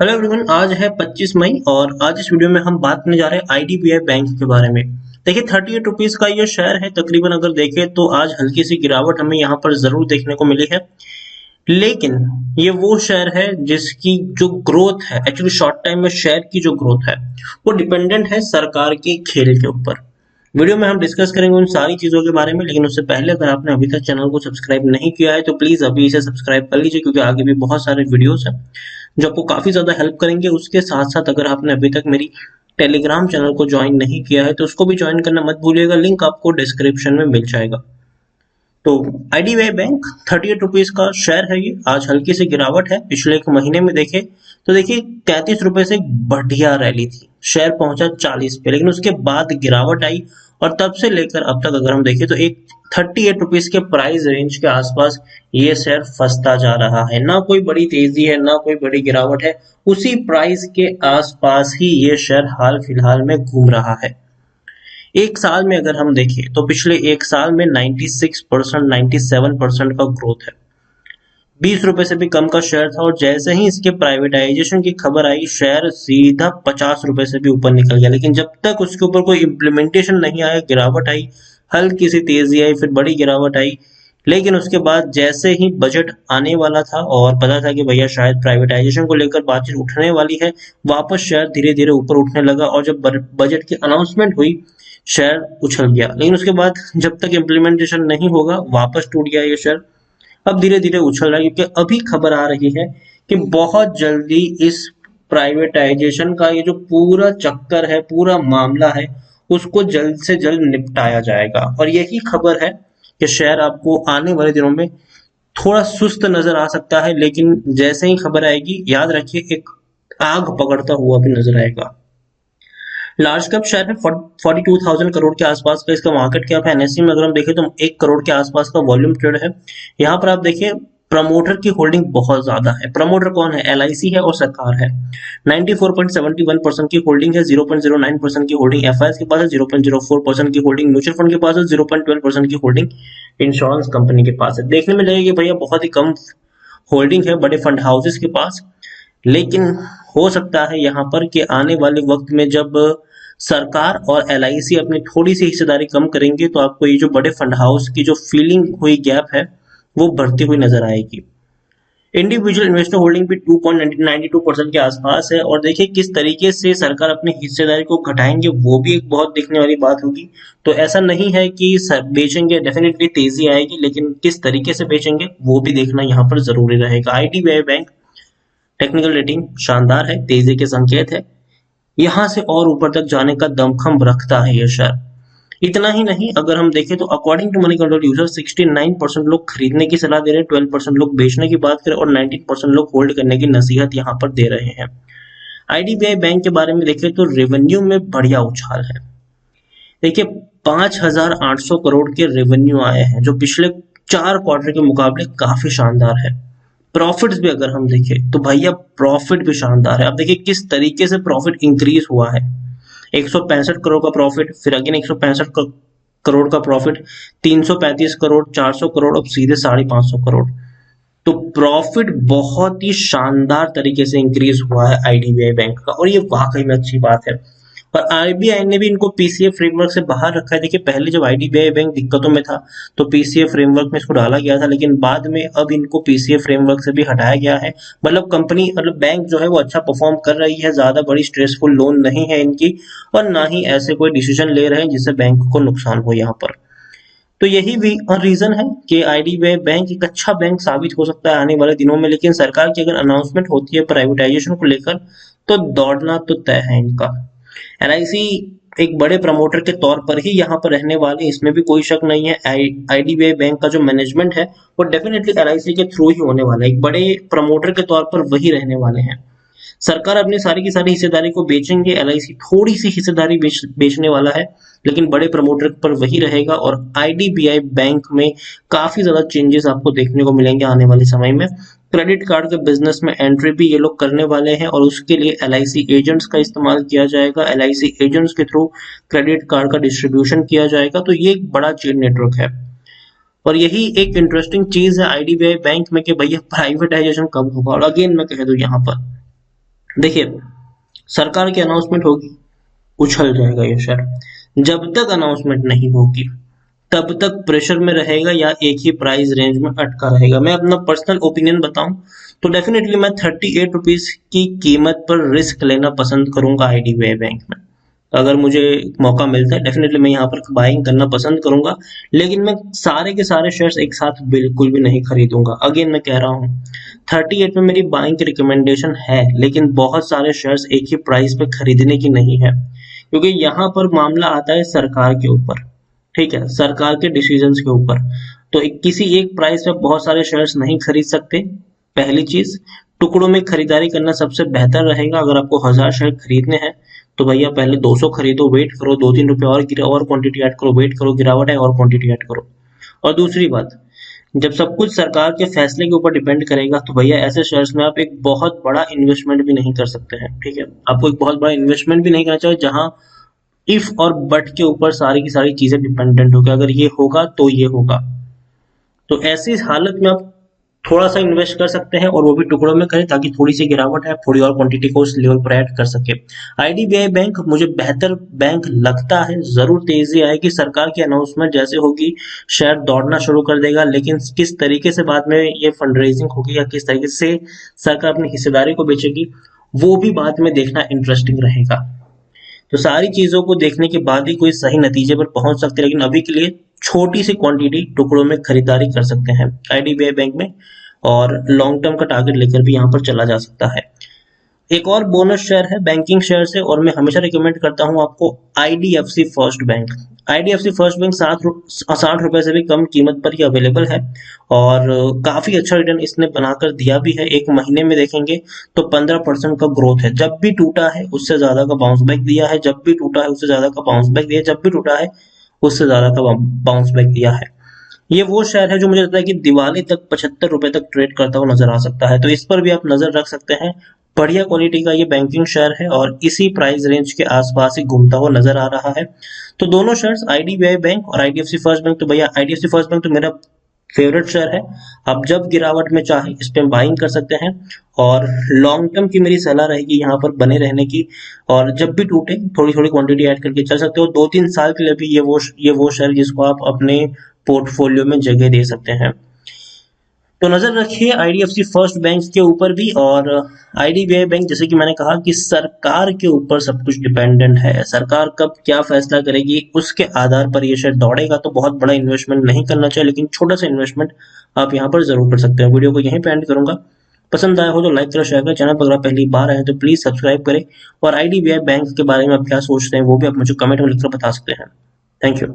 Hello everyone, आज है 25 मई और आज इस वीडियो में हम बात करने जा रहे हैं आईडीबीआई बैंक के बारे में। देखिए 38 रुपीज का ये शेयर है। तकरीबन अगर देखें तो आज हल्की सी गिरावट हमें यहाँ पर जरूर देखने को मिली है, लेकिन ये वो शेयर है जिसकी जो ग्रोथ है, एक्चुअली शॉर्ट टाइम में शेयर की जो ग्रोथ है वो डिपेंडेंट है सरकार के खेल के ऊपर। वीडियो में हम डिस्कस करेंगे उन सारी चीजों के बारे में, लेकिन उससे पहले अगर आपने अभी तक चैनल को सब्सक्राइब नहीं किया है तो प्लीज अभी इसे सब्सक्राइब कर लीजिए, क्योंकि आगे भी बहुत सारे वीडियोस हैं जो आपको काफी ज्यादा हेल्प करेंगे। उसके साथ साथ अगर आपने अभी तक मेरी टेलीग्राम चैनल को ज्वाइन नहीं किया है तो उसको भी ज्वाइन करना मत भूलिएगा, लिंक आपको डिस्क्रिप्शन में मिल जाएगा। तो आईडीबीआई बैंक 38 रुपीज का शेयर है। ये आज हल्की सी गिरावट है। पिछले एक महीने में देखे तो देखिए 33 रुपए से एक बढ़िया रैली थी, शेयर पहुंचा 40 पे, लेकिन उसके बाद गिरावट आई और तब से लेकर अब तक अगर हम देखें तो एक 38 रुपीज के प्राइस रेंज के आसपास ये शेयर फंसता जा रहा है। ना कोई बड़ी तेजी है, ना कोई बड़ी गिरावट है, उसी प्राइस के आसपास ही ये शेयर हाल फिलहाल में घूम रहा है। एक साल में अगर हम देखें तो पिछले एक साल में 96% 97% का ग्रोथ है। 20 रुपए से भी कम का शेयर था और जैसे ही इसके प्राइवेटाइजेशन की खबर आई शेयर सीधा 50 रुपए से भी ऊपर निकल गया। लेकिन जब तक उसके ऊपर कोई इम्प्लीमेंटेशन नहीं आया, गिरावट आई, हल्की सी तेजी आई, फिर बड़ी गिरावट आई। लेकिन उसके बाद जैसे ही बजट आने वाला था और पता था कि भैया शायद प्राइवेटाइजेशन को लेकर बातचीत उठने वाली है, वापस शेयर धीरे धीरे ऊपर उठने लगा और जब बजट की अनाउंसमेंट हुई शेयर उछल गया। लेकिन उसके बाद जब तक इम्प्लीमेंटेशन नहीं होगा वापस टूट गया ये शेयर। अब धीरे धीरे उछल रहा है, क्योंकि अभी खबर आ रही है कि बहुत जल्दी इस प्राइवेटाइजेशन का ये जो पूरा चक्कर है, पूरा मामला है, उसको जल्द से जल्द निपटाया जाएगा। और यही खबर है कि शेयर आपको आने वाले दिनों में थोड़ा सुस्त नजर आ सकता है, लेकिन जैसे ही खबर आएगी याद रखिए एक आग पकड़ता हुआ भी नजर आएगा। लार्ज कैप शेयर है, 42,000 करोड़ के आसपास का इसका मार्केट कैप है। एनएससी में अगर हम देखें तो 1 करोड़ के आसपास का वॉल्यूम ट्रेड है। यहाँ पर आप देखिए प्रमोटर की होल्डिंग बहुत ज्यादा है। प्रमोटर कौन है? एलआईसी है और सरकार है। 94.71% की होल्डिंग है, 0.09% की होल्डिंग एफआईएस के पास है, 0.04% की होल्डिंग म्यूचुअल फंड के पास है, 0.12% की होल्डिंग इंश्योरेंस कंपनी के पास है। देखने में लगेगा कि भैया बहुत ही कम होल्डिंग है बड़े फंड हाउसेस के पास, लेकिन हो सकता है यहाँ पर कि आने वाले वक्त में जब सरकार और एलआईसी अपनी थोड़ी सी हिस्सेदारी कम करेंगे तो आपको ये जो बड़े फंड हाउस की जो फीलिंग हुई गैप है वो बढ़ती हुई नजर आएगी। इंडिविजुअल इन्वेस्टर होल्डिंग भी 2.92% के आसपास है। और देखिए किस तरीके से सरकार अपनी हिस्सेदारी को घटाएंगे वो भी एक बहुत देखने वाली बात होगी। तो ऐसा नहीं है कि बेचेंगे, डेफिनेटली तेजी आएगी, लेकिन किस तरीके से बेचेंगे वो भी देखना यहाँ पर जरूरी रहेगा। आईडीबीआई बैंक टेक्निकल रेटिंग शानदार है, तेजी के संकेत है, यहाँ से और ऊपर तक जाने का दमखम रखता है ये शेयर। इतना ही नहीं, अगर हम देखें तो according to Moneycontrol user 69% लोग खरीदने की सलाह दे रहे हैं, 12% लोग बेचने की बात करें और 19% लोग होल्ड करने की नसीहत यहाँ पर दे रहे हैं। आईडीबीआई बैंक के बारे में देखें तो रेवेन्यू में बढ़िया उछाल है। देखिए 5,800 करोड़ के रेवेन्यू आए हैं, जो पिछले 4 क्वार्टर के मुकाबले काफी शानदार है। प्रॉफिट्स भी अगर हम देखें तो भैया प्रॉफिट भी शानदार है। आप देखिए किस तरीके से प्रॉफिट इंक्रीज हुआ है। 165 करोड़ का प्रॉफिट, फिर अगेन 165 करोड़ का प्रॉफिट, 335 करोड़, 400 करोड़, अब सीधे 550 करोड़। तो प्रॉफिट बहुत ही शानदार तरीके से इंक्रीज हुआ है आईडीबीआई बैंक का, और ये वाकई में अच्छी बात है। और आरबीआई ने भी इनको पीसीए फ्रेमवर्क से बाहर रखा है। देखिए पहले जब आईडीबीआई बैंक दिक्कतों में था तो पीसीए फ्रेमवर्क में इसको डाला गया था, लेकिन बाद में अब इनको पीसीए फ्रेमवर्क से भी हटाया गया है। मतलब कंपनी, मतलब बैंक जो है वो अच्छा परफॉर्म कर रही है, ज्यादा बड़ी स्ट्रेसफुल लोन नहीं है इनकी, और ना ही ऐसे कोई डिसीजन ले रहे हैं जिससे बैंक को नुकसान हो यहाँ पर। तो यही भी रीजन है कि आईडीबीआई बैंक एक अच्छा बैंक साबित हो सकता है आने वाले दिनों में। लेकिन सरकार की अगर अनाउंसमेंट होती है प्राइवेटाइजेशन को लेकर तो दौड़ना तो तय है इनका। एलआईसी एक बड़े प्रमोटर के तौर पर ही यहाँ पर रहने वाले, इसमें भी कोई शक नहीं है। आईडीबीआई बैंक का जो मैनेजमेंट है वो डेफिनेटली एलआईसी के थ्रू ही होने वाला है, एक बड़े प्रमोटर के तौर पर वही रहने वाले हैं। सरकार अपनी सारी की सारी हिस्सेदारी को बेचेंगे, एलआईसी थोड़ी सी हिस्सेदारी बेचने वाला है, लेकिन बड़े प्रमोटर पर वही रहेगा। और आईडीबीआई बैंक में काफी ज्यादा चेंजेस आपको देखने को मिलेंगे आने वाले समय में। क्रेडिट कार्ड के बिजनेस में एंट्री भी ये लोग करने वाले हैं और उसके लिए एलआईसी एजेंट्स का इस्तेमाल किया जाएगा। एलआईसी एजेंट्स के थ्रू क्रेडिट कार्ड का डिस्ट्रीब्यूशन किया जाएगा। तो ये एक बड़ा चेन नेटवर्क है और यही एक इंटरेस्टिंग चीज है आईडीबीआई बैंक में कि भैया प्राइवेटाइजेशन कब होगा। और अगेन मैं कह दूं यहाँ पर देखिए, सरकार की अनाउंसमेंट होगी, उछल जाएगा ये शेयर। जब तक अनाउंसमेंट नहीं होगी तब तक प्रेशर में रहेगा या एक ही प्राइस रेंज में अटका रहेगा। मैं अपना पर्सनल ओपिनियन बताऊं तो डेफिनेटली मैं 38 रुपीज की कीमत पर रिस्क लेना पसंद करूंगा आईडीबीआई बैंक में। अगर मुझे मौका मिलता है डेफिनेटली मैं यहाँ पर बाइंग करना पसंद करूंगा, लेकिन मैं सारे के सारे शेयर्स एक साथ बिल्कुल भी नहीं खरीदूंगा। अगेन मैं कह रहा हूँ 38 में मेरी बाइंग की रिकमेंडेशन है, लेकिन बहुत सारे शेयर्स एक ही प्राइस पे खरीदने की नहीं है, क्योंकि यहाँ पर मामला आता है सरकार के ऊपर। ठीक है, सरकार के डिसीजंस के ऊपर। तो किसी एक प्राइस पे बहुत सारे शेयर्स नहीं खरीद सकते। पहली चीज, टुकड़ों में खरीदारी करना सबसे बेहतर रहेगा। अगर आपको 1000 शेयर खरीदने हैं तो भैया पहले 200 खरीदो, वेट करो 2-3 रुपए और गिरा और क्वांटिटी ऐड करो, वेट करो गिरावट है और क्वांटिटी ऐड करो। और दूसरी बात, जब सब कुछ सरकार के फैसले के ऊपर डिपेंड करेगा तो भैया ऐसे शेयर्स में आप एक बहुत बड़ा इन्वेस्टमेंट भी नहीं कर सकते हैं। ठीक है, आपको एक बहुत बड़ा इन्वेस्टमेंट भी नहीं करना चाहिए जहां इफ और बट के ऊपर सारी की सारी चीजें डिपेंडेंट हो गया, अगर ये होगा तो ये होगा। तो ऐसी हालत में आप थोड़ा सा इन्वेस्ट कर सकते हैं, और वो भी टुकड़ों में करें ताकि थोड़ी सी गिरावट है थोड़ी और क्वांटिटी को उस लेवल पर ऐड कर सके। आईडीबीआई बैंक मुझे बेहतर बैंक लगता है। जरूर तेजी आएगी, सरकार की अनाउंसमेंट जैसे होगी शेयर दौड़ना शुरू कर देगा, लेकिन किस तरीके से बाद में ये फंड रेजिंग होगी या किस तरीके से सरकार अपनी हिस्सेदारी को बेचेगी वो भी बाद में देखना इंटरेस्टिंग रहेगा। तो सारी चीजों को देखने के बाद ही कोई सही नतीजे पर पहुंच सकते हैं, लेकिन अभी के लिए छोटी सी क्वांटिटी टुकड़ों में खरीदारी कर सकते हैं आईडीबीआई बैंक में, और लॉन्ग टर्म का टारगेट लेकर भी यहाँ पर चला जा सकता है। एक और बोनस शेयर है बैंकिंग शेयर से, और मैं हमेशा रिकमेंड करता हूँ आपको IDFC first bank. IDFC first bank 60 रुपए से भी कम कीमत पर ही अवेलेबल है, और काफी अच्छा रिटर्न इसने बनाकर दिया भी है। एक महीने में देखेंगे तो 15% का ग्रोथ है। जब भी टूटा है उससे ज्यादा का बाउंस बैक दिया है, जब भी टूटा है उससे ज्यादा का बाउंस बैक दिया है, जब भी टूटा है उससे ज्यादा का बाउंस बैक दिया है। ये वो शेयर है जो मुझे लगता है कि दिवाली तक 75 रुपए तक ट्रेड करता हुआ नजर आ सकता है, तो इस पर भी आप नजर रख सकते हैं। बढ़िया क्वालिटी का ये बैंकिंग शेयर है और इसी प्राइस रेंज के आसपास ही घूमता हुआ नजर आ रहा है। तो दोनों शेयर्स आईडीबीआई बैंक और आईडीएफसी फर्स्ट बैंक, तो भैया आईडीएफसी फर्स्ट बैंक तो मेरा फेवरेट शेयर है। आप जब गिरावट में चाहे इस पे बाइंग कर सकते हैं, और लॉन्ग टर्म की मेरी सलाह रहेगी यहाँ पर बने रहने की। और जब भी टूटे थोड़ी थोड़ी क्वांटिटी ऐड करके चल सकते हो। 2-3 साल के लिए भी ये वो शेयर जिसको आप अपने पोर्टफोलियो में जगह दे सकते हैं। तो नजर रखिए आईडीएफसी फर्स्ट बैंक के ऊपर भी। और आईडीबीआई बैंक, जैसे कि मैंने कहा कि सरकार के ऊपर सब कुछ डिपेंडेंट है, सरकार कब क्या फैसला करेगी उसके आधार पर ये शेयर दौड़ेगा। तो बहुत बड़ा इन्वेस्टमेंट नहीं करना चाहिए, लेकिन छोटा सा इन्वेस्टमेंट आप यहाँ पर जरूर कर सकते हैं। वीडियो को यहीं पे एंड करूंगा। पसंद आया हो तो लाइक करें, शेयर करें। चैनल पर अगर आप पहली बार आए तो प्लीज सब्सक्राइब करें। और आईडीबीआई बैंक के बारे में आप क्या सोचते हैं वो भी आप मुझे कमेंट में लिखकर बता सकते हैं। Thank you.